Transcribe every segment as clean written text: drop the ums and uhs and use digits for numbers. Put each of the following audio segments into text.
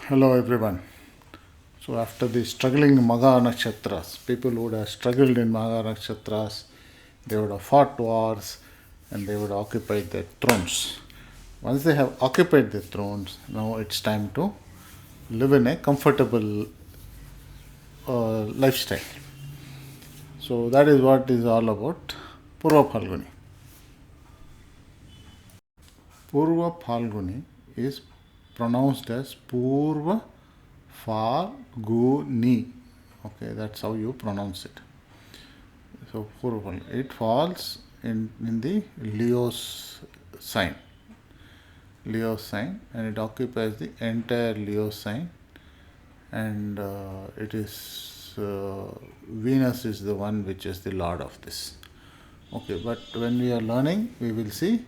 Hello everyone. So after the struggling Maga Nakshatras, people would have struggled in Maga Nakshatras, they would have fought wars and they would occupy their thrones. Once they have occupied the thrones, now it's time to live in a comfortable lifestyle. So that is what is all about Purva Phalguni. Purva Phalguni is pronounced as Purva Phalguni. Okay, that's how you pronounce it. So Purva Phalguni. It falls in the Leo's sign. Leo sign, and it occupies the entire Leo sign, and it is Venus is the one which is the lord of this. Okay, but when we are learning, we will see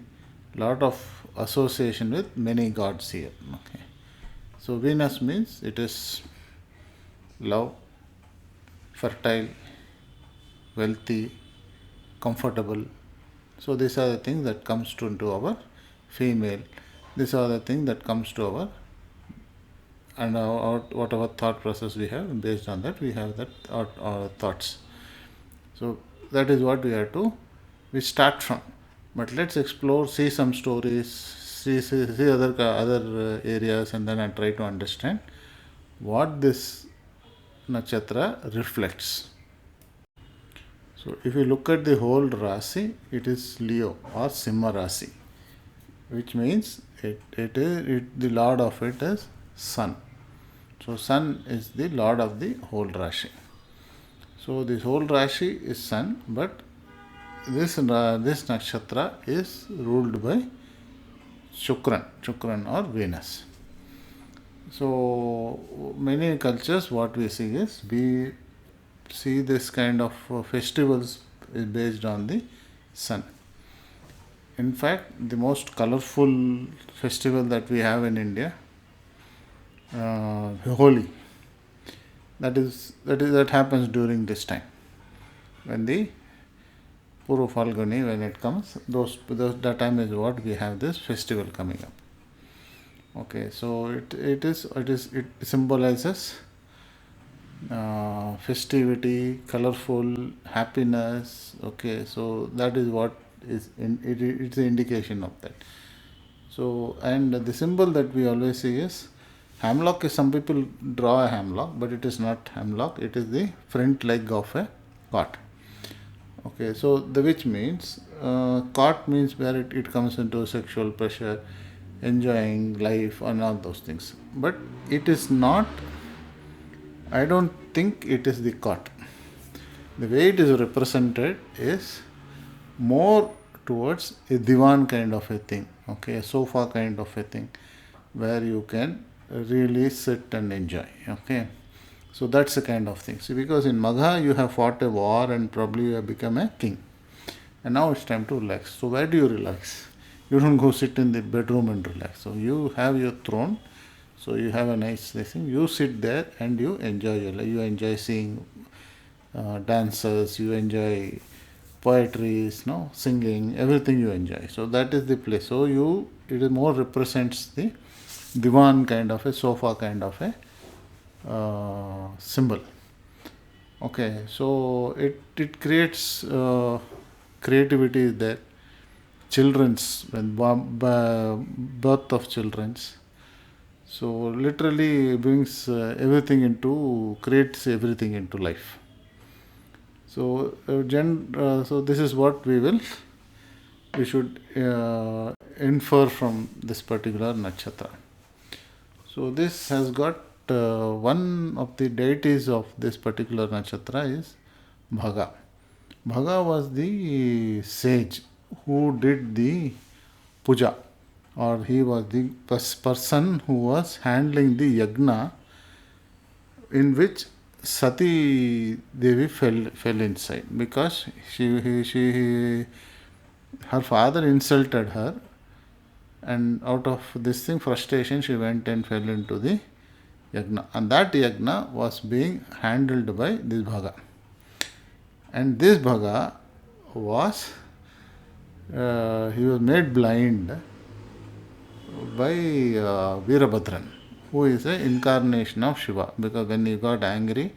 lot of association with many gods here. Okay, so Venus means it is love, fertile, wealthy, comfortable. So these are the things that comes into our female. These are the things that comes to and whatever thought process we have, based on that we have that our thoughts. So that is what we start from. But let's explore, see some stories, see other areas, and then I try to understand what this nakshatra reflects. So if you look at the whole Rasi, it is Leo or Simha Rasi, which means the lord of it is Sun. So Sun is the lord of the whole Rashi. So this whole Rashi is Sun, but this nakshatra is ruled by Shukran or Venus. So many cultures, what we see is we see this kind of festivals is based on the sun. In fact, the most colorful festival that we have in India, Holi, that happens during this time, when the Purva Phalguni, when it comes, that time is what we have this festival coming up. Okay, so it symbolizes festivity, colorful, happiness. Okay, so that is what it's an indication of that. So, and the symbol that we always see is hamlock. Some people draw a hamlock, but it is not hamlock. It is the front leg of a cart. Okay, so which means cart means where it comes into sexual pressure, enjoying life, and all those things. But it is not. I don't think it is the cart. The way it is represented is more towards a divan kind of a thing, okay, a sofa kind of a thing, where you can really sit and enjoy. Okay, so that's the kind of thing. See, because in Magha you have fought a war and probably you have become a king, and now it's time to relax. So where do you relax? You don't go sit in the bedroom and relax. So you have your throne. So you have a nice thing. You sit there and you enjoy your life. You enjoy seeing dancers. You enjoy poetry, singing. Everything you enjoy. So that is the place. So it is more represents the divan kind of a sofa kind of a symbol. Okay, so it creates creativity is there. Children's, when birth of children's. So literally brings everything creates everything into life. So so this is what we should infer from this particular nakshatra. So this has got one of the deities of this particular nakshatra is Bhaga. Bhaga was the sage who did the puja, or he was the person who was handling the yagna, in which Sati Devi fell inside, because her father insulted her, and out of this thing frustration she went and fell into the yagna, and that yagna was being handled by this Bhaga, and this Bhaga was he was made blind by Veerabhadran, who is an incarnation of Shiva, because when he got angry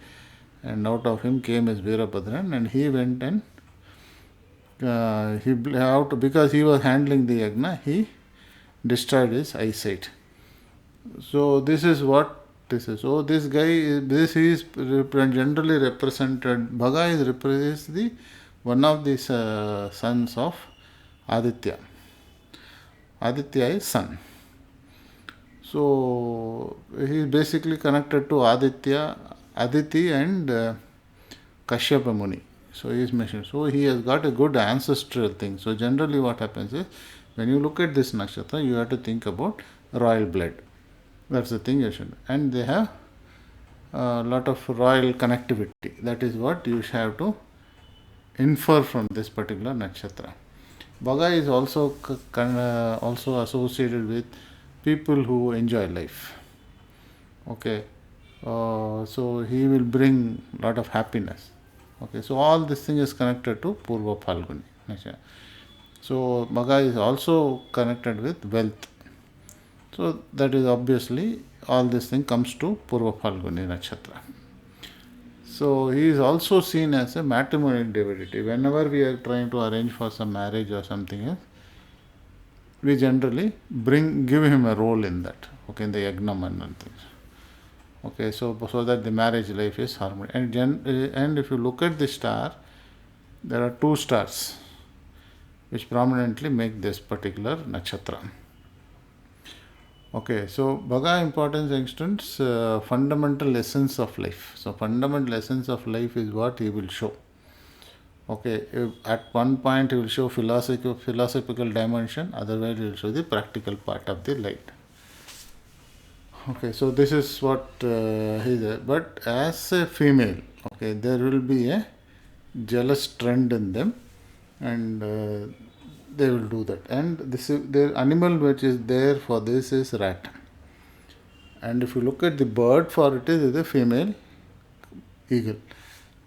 and out of him came his Veerabhadran, and he went and because he was handling the yagna, he destroyed his eyesight. So this is what this is. So this guy, this is generally represented. Bhaga is the one of the sons of Aditya. Aditya is son. So he is basically connected to Aditya, Aditi and Kashyapa Muni. So he is mentioned. So he has got a good ancestral thing. So generally what happens is, when you look at this nakshatra, you have to think about royal blood. That's the thing you should. And they have a lot of royal connectivity. That is what you have to infer from this particular nakshatra. Bhaga is also also associated with people who enjoy life. Okay, so he will bring a lot of happiness. Okay, so all this thing is connected to Purva Phalguni. So Bhaga is also connected with wealth. So that is obviously all this thing comes to Purva Phalguni Nakshatra. So he is also seen as a matrimonial divinity. Whenever we are trying to arrange for some marriage or something else, we generally give him a role in that. Okay, in the yagnam and things. Okay, so that the marriage life is harmonious. And if you look at the star, there are two stars which prominently make this particular nakshatra. Okay, so Bhaga importance extends fundamental essence of life. So fundamental essence of life is what he will show. Okay, at one point he will show philosophical dimension, otherwise he will show the practical part of the light. Okay, so this is what he is. But as a female, okay, there will be a jealous trend in them, and they will do that. And the animal which is there for this is rat. And if you look at the bird for it is a female eagle.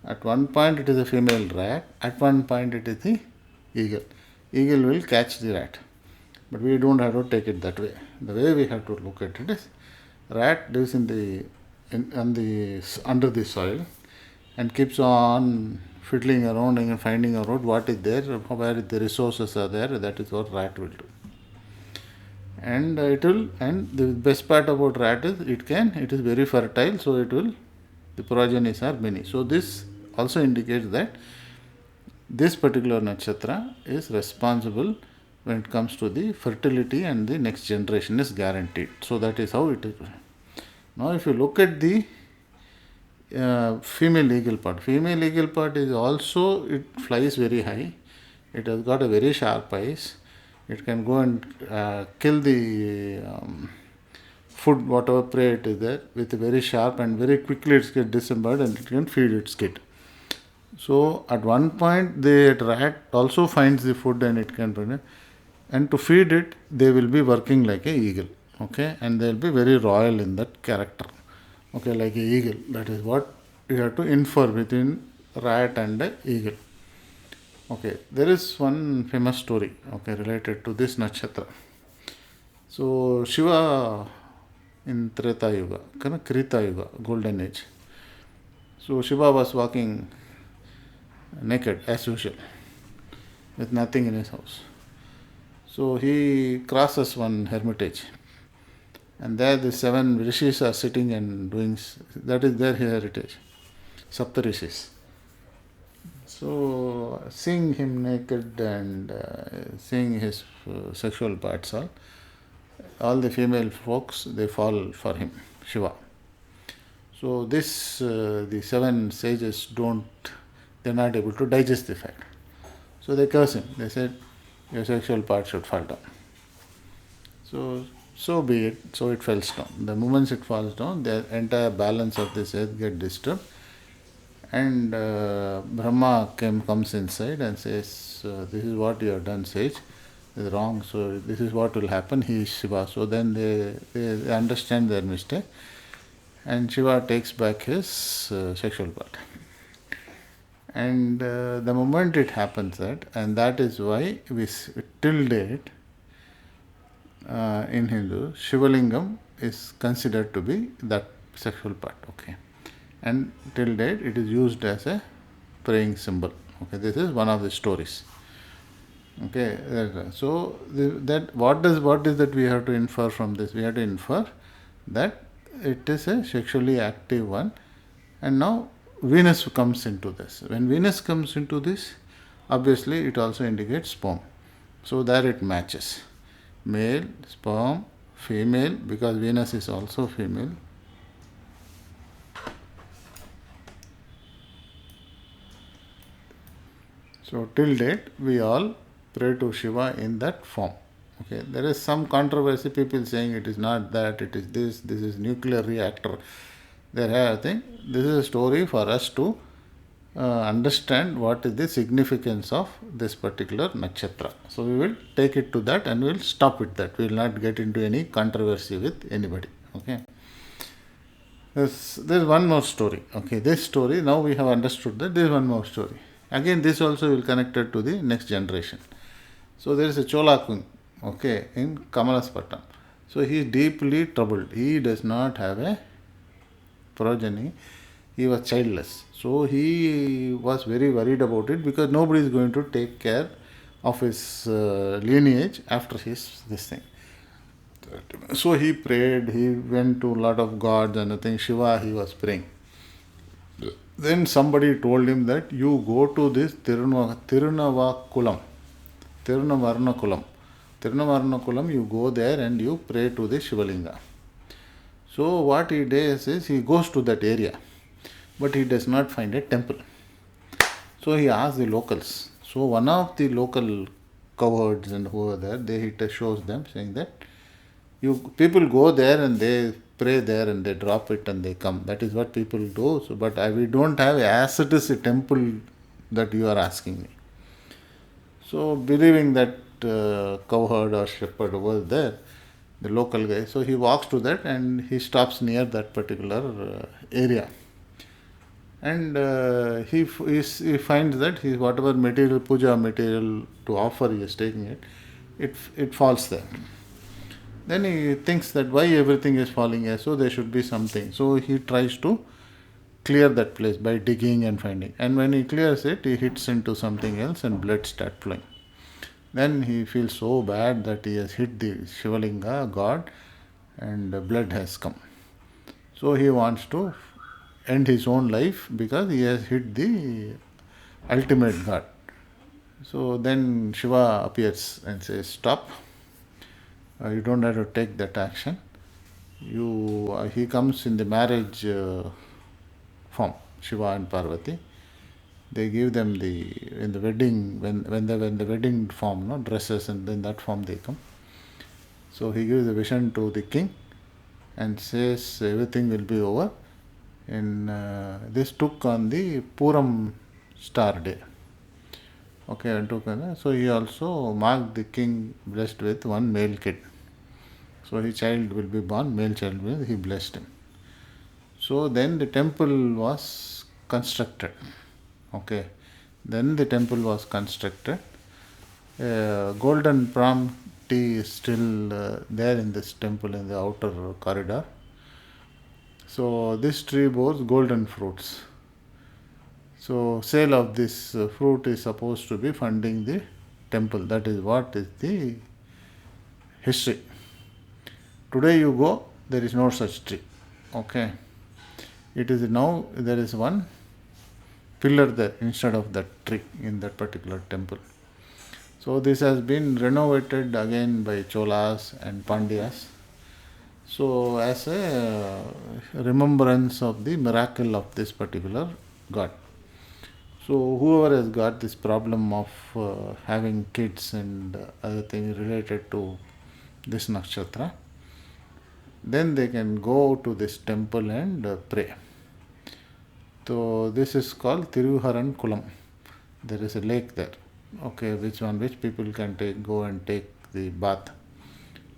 At one point it is a female rat, at one point it is the eagle. Eagle will catch the rat. But we don't have to take it that way. The way we have to look at it is, rat lives under the soil and keeps on fiddling around and finding out what is there, where the resources are there. That is what rat will do. And the best part about rat is it is very fertile, so the progenies are many. So this also indicates that this particular nakshatra is responsible when it comes to the fertility, and the next generation is guaranteed. So that is how it is. Now if you look at the female eagle part is also, it flies very high. It has got a very sharp eyes. It can go and kill the food, whatever prey it is there, with a very sharp, and very quickly it gets disembodied and it can feed its kid. So at one point the rat also finds the food and it can, and to feed it they will be working like a eagle. Okay, and they will be very royal in that character. Okay, like a eagle. That is what you have to infer between rat and the eagle. Okay, there is one famous story, okay, related to this nakshatra. So Shiva in Treta Yuga, Krita Yuga, golden age. So Shiva was walking naked as usual, with nothing in his house. So he crosses one hermitage, and there the 7 rishis are sitting and doing, that is their heritage, Sapta rishis. So seeing him naked and seeing his sexual parts, all the female folks, they fall for him, Shiva. So this, the 7 sages they're not able to digest the fact. So they curse him. They said, your sexual part should fall down. So be it. So it falls down. The moment it falls down, the entire balance of this earth gets disturbed. And Brahma comes inside and says, this is what you have done, sage. This is wrong. So this is what will happen. He is Shiva. So then they understand their mistake. And Shiva takes back his sexual part. And the moment it happens and that is why we till date in Hindu, Shivalingam is considered to be that sexual part. Okay, and till date it is used as a praying symbol. Okay, this is one of the stories. Okay, so that what is that we have to infer from this? We have to infer that it is a sexually active one, and now Venus comes into this. When Venus comes into this, obviously it also indicates sperm. So there it matches. Male, sperm, female, because Venus is also female. So till date we all pray to Shiva in that form. Okay, there is some controversy, people saying it is not that, it is this is nuclear reactor. I think this is a story for us to understand what is the significance of this particular nakshatra. So we will take it to that and we will stop with that. We will not get into any controversy with anybody. Okay. There's one more story. Okay, this story, now we have understood that there is one more story. Again, this also will connect it to the next generation. So there is a Chola king, okay, in Kamalaspatam. So he is deeply troubled. He does not have a progeny. He was childless. So he was very worried about it because nobody is going to take care of his lineage after this thing. So he prayed, he went to a lot of gods and I think Shiva he was praying. Then somebody told him that you go to this Tirunavarnakulam. Tirunavarnakulam, you go there and you pray to the Shivalinga. So what he does is he goes to that area, but he does not find a temple. So he asks the locals. So one of the local cowherds and who are there, he shows them saying that people go there and they pray there and they drop it and they come. That is what people do. So, but we don't have as it is a temple that you are asking me. So believing that cowherd or shepherd was there, the local guy, so he walks to that and he stops near that particular area. And he finds that whatever material, puja material to offer, he is taking it falls there. Then he thinks that why everything is falling here, so there should be something. So he tries to clear that place by digging and finding. And when he clears it, he hits into something else and blood starts flowing. Then he feels so bad that he has hit the Shivalinga god and blood has come. So he wants to end his own life because he has hit the ultimate god. So then Shiva appears and says, stop. You don't have to take that action. He comes in the marriage form, Shiva and Parvati. They give them in the wedding, when the wedding form, dresses, and in that form they come. So he gives the vision to the king and says everything will be over. And this took on the Puram star day. Okay, so he also marked the king blessed with one male kid. So his child will be born, male child he blessed him. So then the temple was constructed. Okay, then the temple was constructed. Golden palm tree is still there in this temple in the outer corridor. So this tree bears golden fruits. So sale of this fruit is supposed to be funding the temple. That is what is the history. Today you go, there is no such tree. Okay. It is now there is one pillar there instead of that tree in that particular temple. So this has been renovated again by Cholas and Pandyas. So as a remembrance of the miracle of this particular god. So whoever has got this problem of having kids and other things related to this nakshatra, then they can go to this temple and pray. So this is called Tiruharan Kulam. There is a lake there, okay, which people can go and take the bath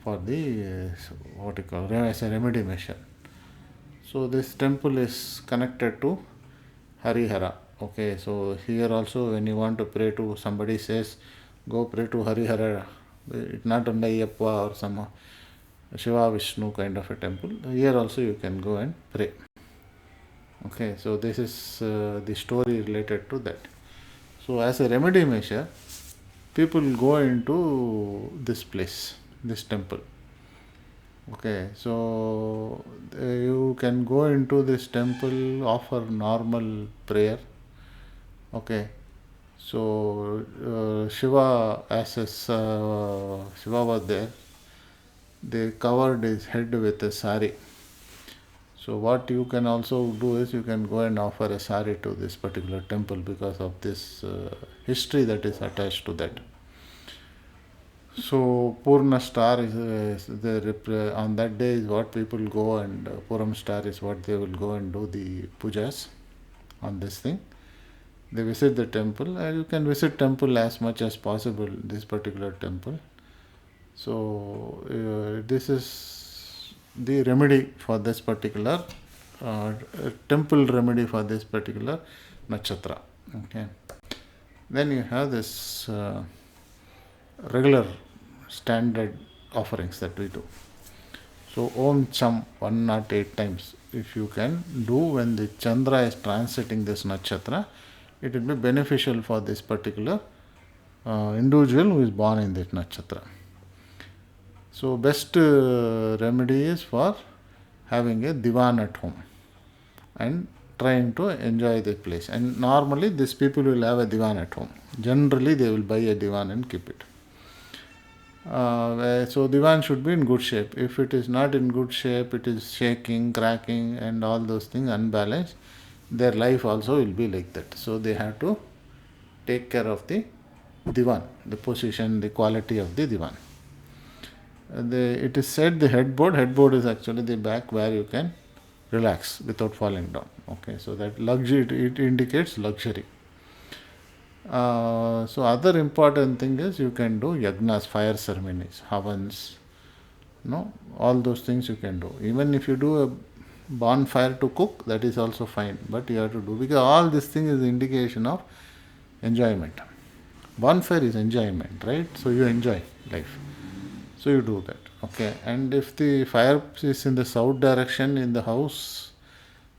for the as a remedy measure. So this temple is connected to Harihara. Okay, so here also when you want to pray to somebody says, go pray to Harihara. It's not only Ayyappa or some. Shiva Vishnu kind of a temple. Here also you can go and pray. Okay, so this is the story related to that. So as a remedy measure, people go into this place, this temple. Okay, so you can go into this temple, offer normal prayer. Okay, so Shiva, Shiva was there, they covered his head with a sari. So what you can also do is you can go and offer a sari to this particular temple because of this history that is attached to that. So Purna star is on that day is what people go, and Puram star is what they will go and do the pujas on this thing. They visit the temple. You can visit temple as much as possible, this particular temple. So this is the remedy for this particular temple remedy for this particular nakshatra. Okay. Then you have this regular standard offerings that we do. So Om Cham 108 times if you can do when the Chandra is transiting this nakshatra, it will be beneficial for this particular individual who is born in this nakshatra. So best remedy is for having a divan at home and trying to enjoy the place. And normally these people will have a divan at home. Generally they will buy a divan and keep it. So divan should be in good shape. If it is not in good shape, it is shaking, cracking and all those things unbalanced, their life also will be like that. So they have to take care of the divan, the position, the quality of the divan. It is said the headboard is actually the back where you can relax without falling down. Okay, so that luxury, it indicates luxury. So other important thing is you can do yagnas, fire ceremonies, havans, all those things you can do. Even if you do a bonfire to cook, that is also fine, but you have to do, because all this thing is indication of enjoyment. Bonfire is enjoyment, right? So you enjoy life. So you do that. Okay. And if the fire is in the south direction in the house,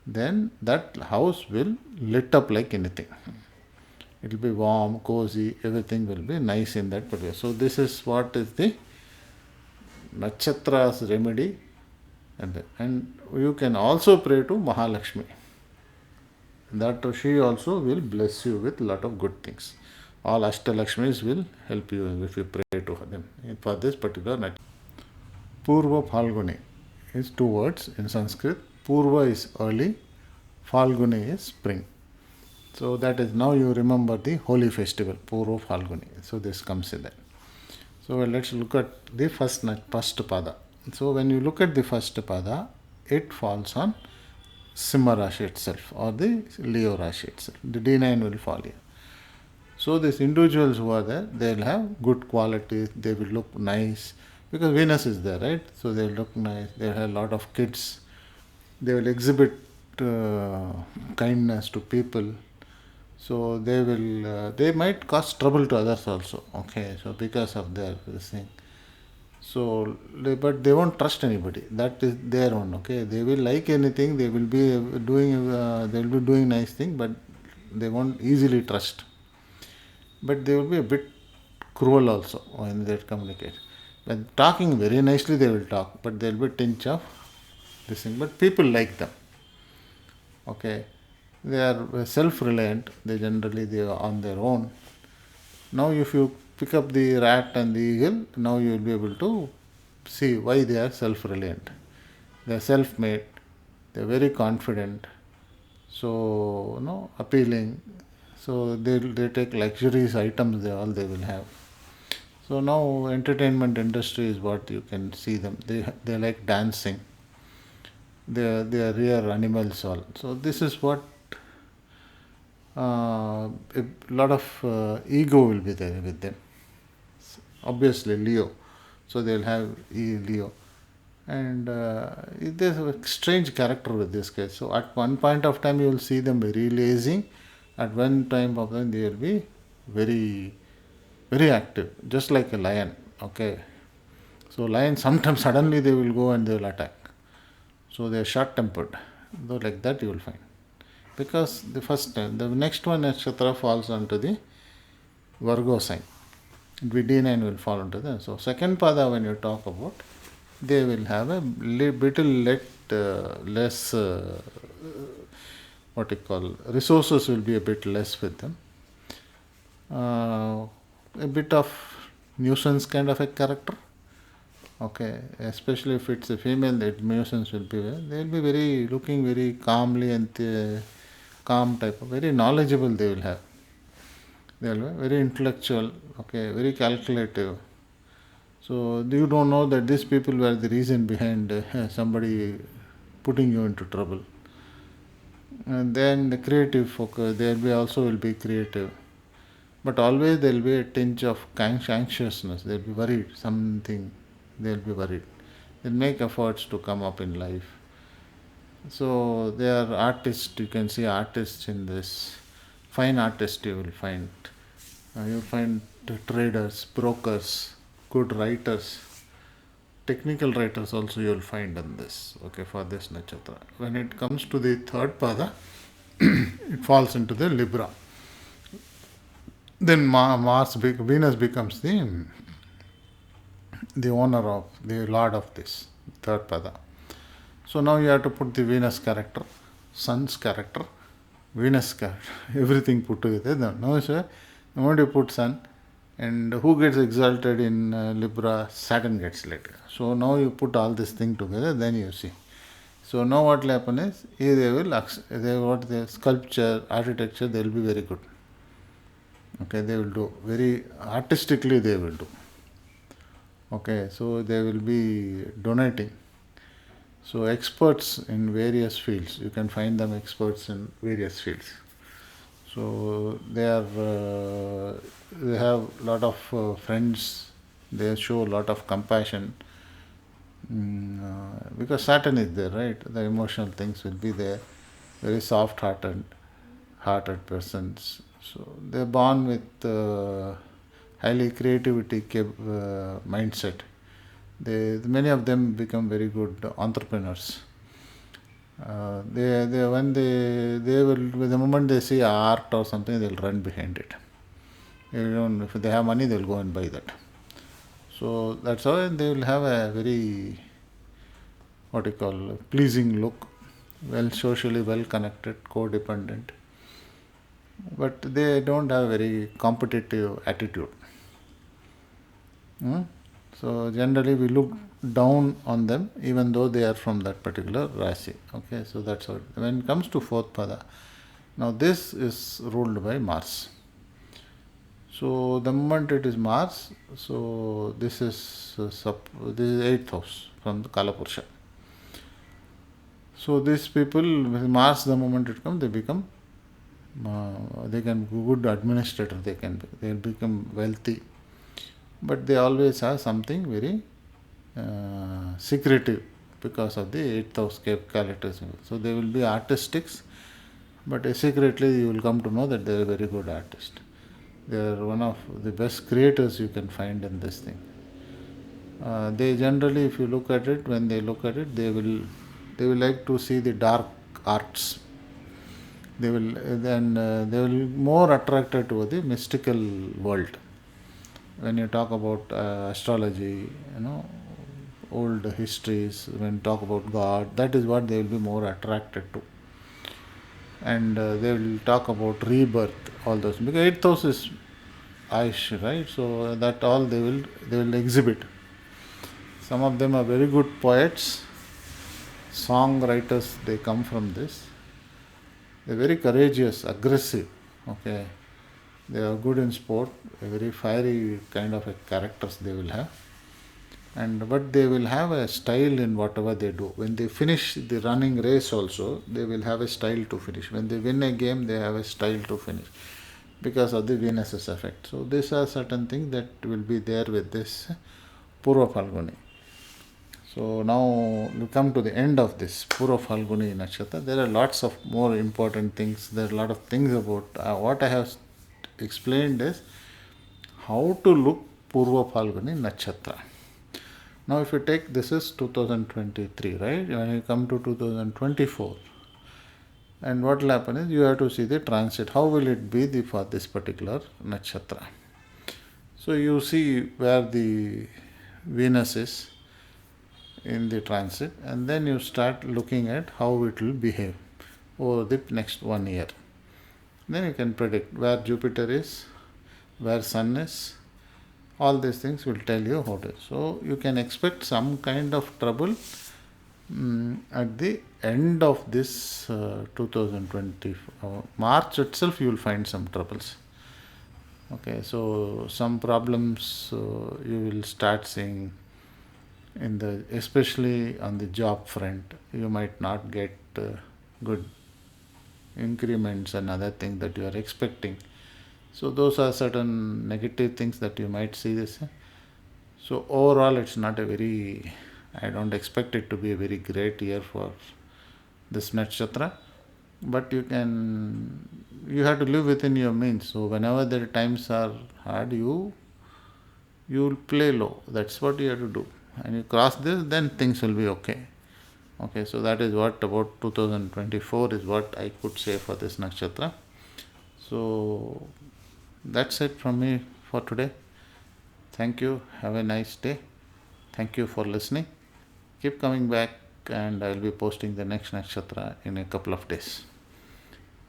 then that house will lit up like anything. It will be warm, cozy, everything will be nice in that particular. So this is what is the nakshatra's remedy. And you can also pray to Mahalakshmi. That she also will bless you with lot of good things. All Ashtalakshmis will help you if you pray to them for this particular night. Purva Phalguni is two words in Sanskrit. Purva is early, Phalguni is spring. So that is, now you remember the holy festival, Purva Phalguni. So this comes in that. So let's look at the first pada. So when you look at the first pada, it falls on Simha Rashi itself or the Leo Rashi itself. The D9 will fall here. So these individuals who are there, they will have good qualities, they will look nice, because Venus is there, right? So they will look nice, they will have a lot of kids, they will exhibit kindness to people. So they might cause trouble to others also, okay, so because of their thing. So, but they won't trust anybody. That is their own, okay. They will like anything, they will be doing nice thing, but they won't easily trust. But they will be a bit cruel also when they communicate. When talking very nicely, they will talk, but there will be a tinge of this thing. But people like them. Okay, they are self-reliant. They are on their own. Now, if you pick up the rat and the eagle, now you will be able to see why they are self-reliant. They are self-made. They are very confident. So, appealing. So they take luxurious items, they will have. So now entertainment industry is what you can see them. They like dancing. They are rare animals all. So this is what a lot of ego will be there with them. Obviously Leo. So they'll have Leo. And there's a strange character with this case. So at one point of time you will see them very lazy. At one time of them they will be very, very active, just like a lion. Okay. So lions sometimes suddenly they will go and they will attack. So they are short-tempered. Though like that you will find. Because the next one Nakshatra falls onto the Virgo sign. D9 will fall into that. So second pada when you talk about, they will have a less, what you call, resources will be a bit less with them. A bit of nuisance kind of a character. Okay, especially if it's a female, the nuisance will be there. They will be looking very calmly and calm type, very knowledgeable they will have. They will be very intellectual, okay, very calculative. So you don't know that these people were the reason behind somebody putting you into trouble. And then the creative focus, will be creative. But always there will be a tinge of anxiousness. They'll be worried, something, they'll be worried. They'll make efforts to come up in life. So they are artists, you can see artists in this. Fine artists you will find. You'll find traders, brokers, good writers, technical writers also you will find in this, okay, for this nakshatra. When it comes to the third pada, it falls into the Libra. Then Venus becomes the owner of, the lord of this third pada. So now you have to put the Venus character, Sun's character, Venus character, everything put together. Now, the moment you put Sun, and who gets exalted in Libra? Saturn gets later. So now you put all this thing together, then you see. So now what will happen is, the sculpture, architecture, they will be very good. Okay, they will do very artistically. They will do. Okay, so they will be donating. So experts in various fields, you can find them experts in various fields. So they have a lot of friends. They show a lot of compassion because Saturn is there, right? The emotional things will be there. Very soft-hearted persons. So they are born with highly creativity mindset. Many of them become very good entrepreneurs. The moment they see art or something, they'll run behind it. If they have money, they'll go and buy that. So that's how they will have a very, pleasing look, socially well connected, codependent, but they don't have very competitive attitude. So generally we look down on them even though they are from that particular Rasi. Okay, so that's how. When it comes to fourth pada, now this is ruled by Mars. So the moment it is Mars, so this is 8th house from the Kalapurusha. So these people, with Mars, the moment it comes, they become, they can be good administrator, they'll become wealthy. But they always have something very secretive because of the 8th house characters. So they will be artistics, but secretly you will come to know that they are a very good artist. They are one of the best creators you can find in this thing. They generally, if you look at it, when they look at it, they will like to see the dark arts. They will more attracted to the mystical world. When you talk about astrology, old histories, when you talk about God, that is what they will be more attracted to. And they will talk about rebirth, all those. Because 8th house is Aish, right? So that all they will exhibit. Some of them are very good poets, songwriters, they come from this. They're very courageous, aggressive, okay. They are good in sport, a very fiery kind of a characters they will have. But they will have a style in whatever they do. When they finish the running race also, they will have a style to finish. When they win a game, they have a style to finish because of the Venus's effect. So these are certain things that will be there with this Purva Phalguni. So now we come to the end of this Purva Phalguni Nakshatra. There are lots of more important things. There are a lot of things about what I have explained is how to look Purva Phalguni Nakshatra. Now if you take, this is 2023, right? When you come to 2024, and what will happen is you have to see the transit. How will it be for this particular nakshatra? So you see where the Venus is in the transit, and then you start looking at how it will behave over the next 1 year. Then you can predict where Jupiter is, where Sun is. All these things will tell you how it is. So you can expect some kind of trouble at the end of this 2020. March itself you will find some troubles. Okay, so some problems you will start seeing in the, especially on the job front. You might not get good increments and other things that you are expecting. So those are certain negative things that you might see this. So overall, it's not a very, I don't expect it to be a very great year for this nakshatra, but you have to live within your means. So whenever the times are hard, you will play low. That's what you have to do. And you cross this, then things will be okay. Okay, so that is what about 2024 is what I could say for this nakshatra. So that's it from me for today. Thank you. Have a nice day. Thank you for listening. Keep coming back, and I will be posting the next nakshatra in a couple of days.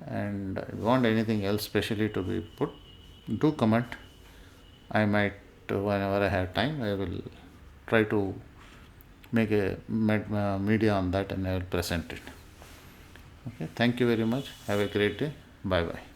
And if you want anything else specially to be put, do comment. I might, whenever I have time, I will try to make a media on that, and I will present it. Okay. Thank you very much. Have a great day. Bye bye.